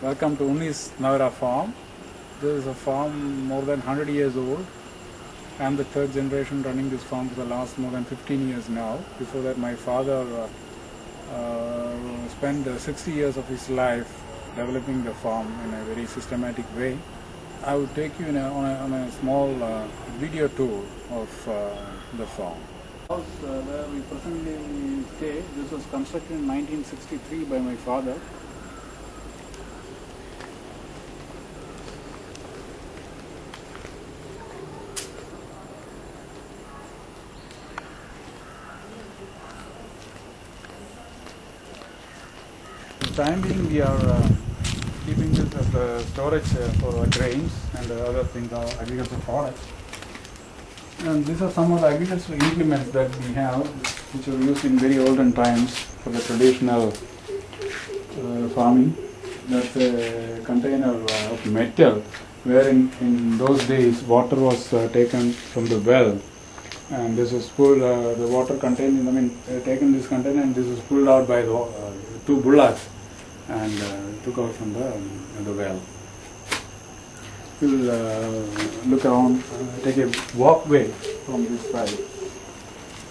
Welcome to Unnys Navara farm. This is a farm more than 100 years old. I am the third generation running this farm for the last more than 15 years now. Before that, my father spent 60 years of his life developing the farm in a very systematic way. I will take you on a small video tour of the farm. The house where we presently stay, this was constructed in 1963 by my father. For the time being, we are keeping this as a storage for grains and other things, agricultural products. And these are some of the agricultural implements that we have, which were used in very olden times for the traditional farming. That's a container of metal, where in those days water was taken from the well, and this was pulled. The water contained, taken this container, and this was pulled out by the two bullocks and took out from the well. We'll look around, take a walkway from this side.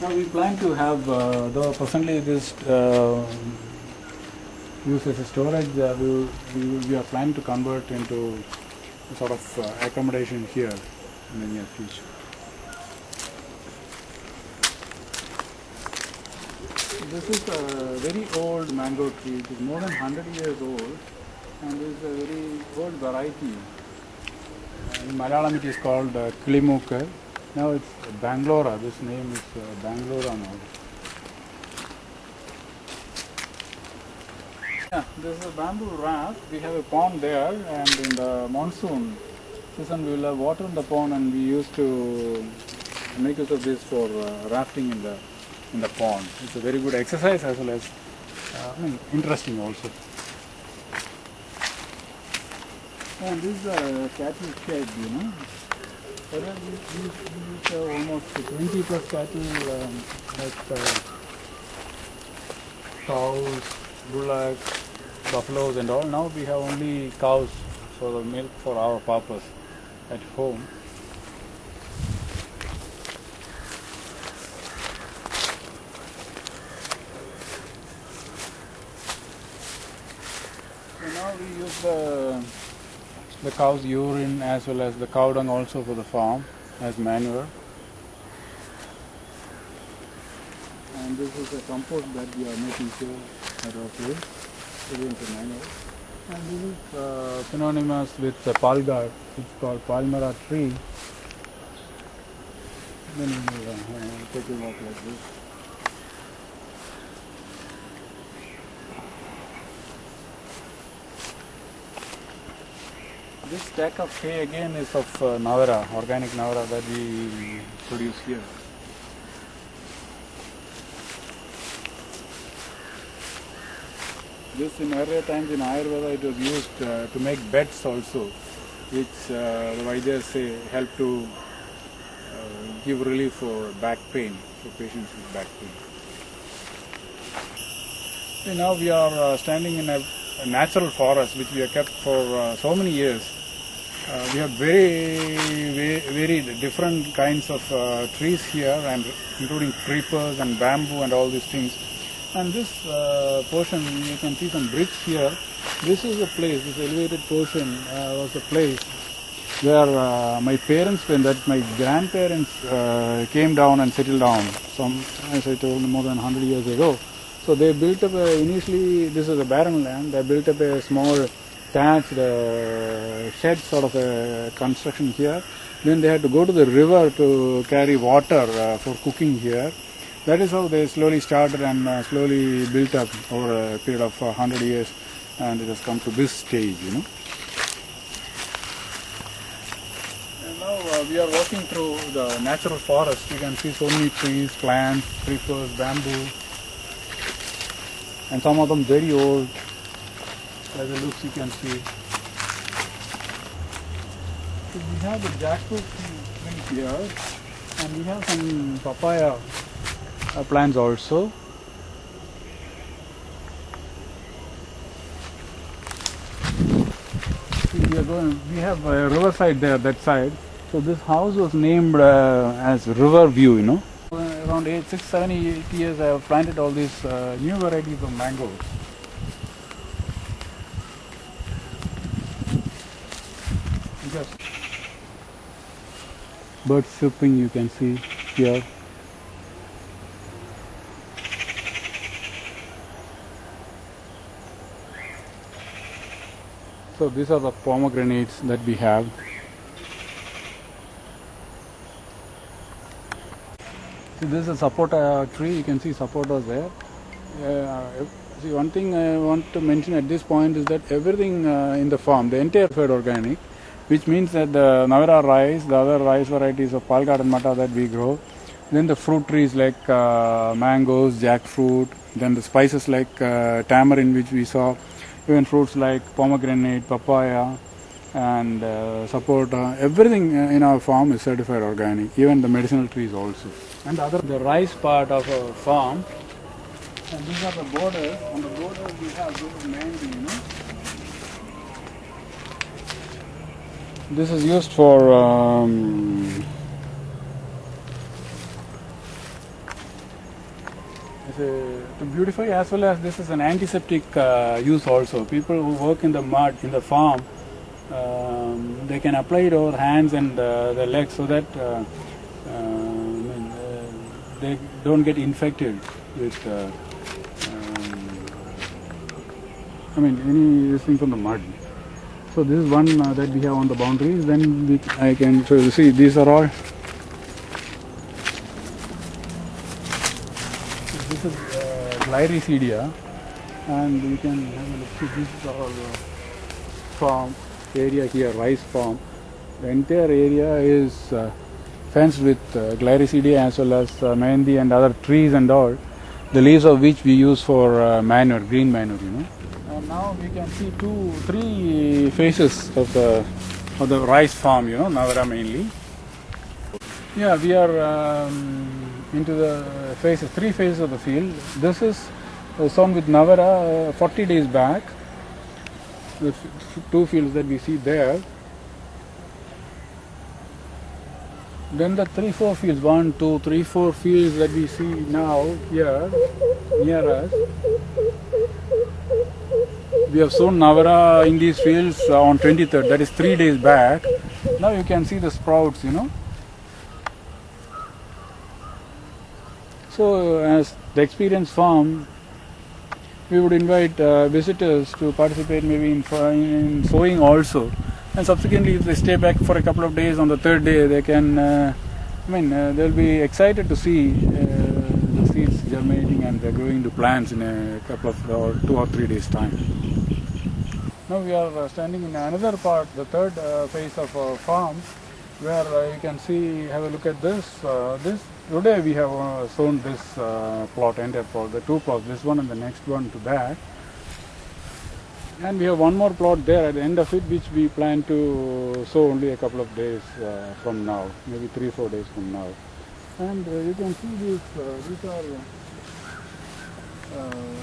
Now we plan to have, though presently this used as a storage, we are planning to convert into a sort of accommodation here in the near future. This is a very old mango tree. It is more than 100 years old, and it is a very old variety. In Malayalam it is called Kilimukka. Now it's Bangalore. This name is Bangalore now. Yeah, this is a bamboo raft. We have a pond there, and in the monsoon season we will have water in the pond, and we used to make use of this for rafting in the pond. It's a very good exercise as well as interesting also. And this is a cattle shed, There is almost 20 plus cattle, like cows, bullocks, buffaloes and all. Now we have only cows for the milk for our purpose at home. So now we use the cow's urine as well as the cow dung also for the farm as manure. And this is a compost that we are making here at our place. Manure. And this is synonymous with the palgar. It's called palmara tree. Then we will take a walk like this. This stack of hay again is of Navara, organic Navara that we produce here. This in earlier times in Ayurveda it was used to make beds also, which the Vaidyas say help to give relief for back pain, for patients with back pain. So now we are standing in a natural forest which we have kept for so many years. We have very different kinds of trees here, and including creepers and bamboo and all these things. And this portion, you can see some bricks here. This is the place, this elevated portion was the place where my parents, my grandparents came down and settled down, as I told, more than 100 years ago. So they built up initially, this is a barren land, they built up a small thatched shed sort of a construction here. Then they had to go to the river to carry water for cooking here. That is how they slowly started and slowly built up over a period of 100 years, and it has come to this stage, And now we are walking through the natural forest. You can see so many trees, plants, creepers, bamboo, and some of them very old. By the looks you can see. So we have the jackfruit tree here, and we have some papaya plants also. We have a riverside there, that side. So this house was named as River View, you know. Around 6, 7, 8 years I have planted all these new varieties of mangoes. Just birds chirping, you can see here. So these are the pomegranates that we have. So this is a sapota tree, you can see sapotas there. See, one thing I want to mention at this point is that everything in the farm, the entire fed organic, which means that the Navara rice, the other rice varieties of palgad and mata that we grow, then the fruit trees like mangoes, jackfruit, then the spices like tamarind, which we saw, even fruits like pomegranate, papaya, and sapota. Everything in our farm is certified organic, even the medicinal trees also. And the rice part of our farm. And these are the borders. On the borders we have this mango, you know. This is used for to beautify, as well as this is an antiseptic use also. People who work in the mud, in the farm, they can apply it over hands and the legs so that they don't get infected with any thing from the mud. So this is one that we have on the boundaries. Then I can show you. See, these are all. This is Glyricidia, and you can have a look. See, this is our farm area here, rice farm. The entire area is fenced with Glyricidia as well as mehendi and other trees and all. The leaves of which we use for manure, green manure, you know. And now we can see 3 phases of the rice farm, you know, Navara mainly. Yeah, we are into the 3 phases of the field. This is sown with Navara 40 days back. The 2 fields that we see there. Then the 3-4 fields, 1, 2, 3, 4 fields that we see now here near us. We have sown Navara in these fields on 23rd, that is 3 days back. Now you can see the sprouts, you know. So as the experienced farm, we would invite visitors to participate maybe in sowing also. And subsequently, if they stay back for a couple of days, on the 3rd day they can, they'll be excited to see the seeds germinating and they're growing into plants in a couple of 2 or 3 days time. Now we are standing in another part, the 3rd phase of our farm, where you can see, have a look at this. Today we have sown this plot, entire plot, the 2 plots, this one and the next one to that. And we have one more plot there at the end of it, which we plan to sow only a couple of days from now, maybe 3-4 days from now. And you can see these are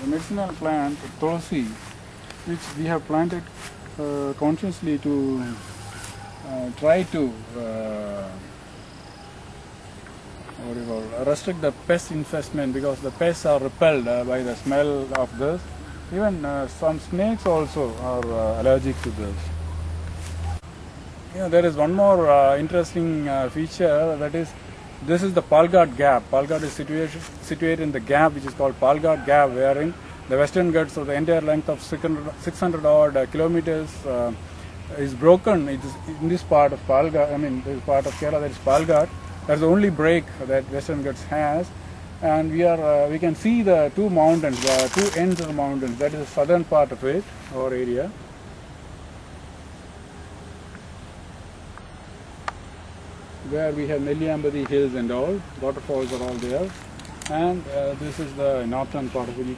medicinal plant, tulsi, which we have planted consciously to try to restrict the pest infestment, because the pests are repelled by the smell of this. Even some snakes also are allergic to this. There is one more interesting feature, that is, this is the Palgad Gap. Palgad is situated in the gap which is called Palgad Gap, wherein the western Ghats of the entire length of 600 odd kilometers is broken. It is in this part of Palgad, this part of Kerala, that is Palgad. That's the only break that western Ghats has. And we can see the 2 mountains, the 2 ends of the mountains. That is the southern part of it, our area. Where we have Nelliambadi hills and all, waterfalls are all there. And this is the northern part of it.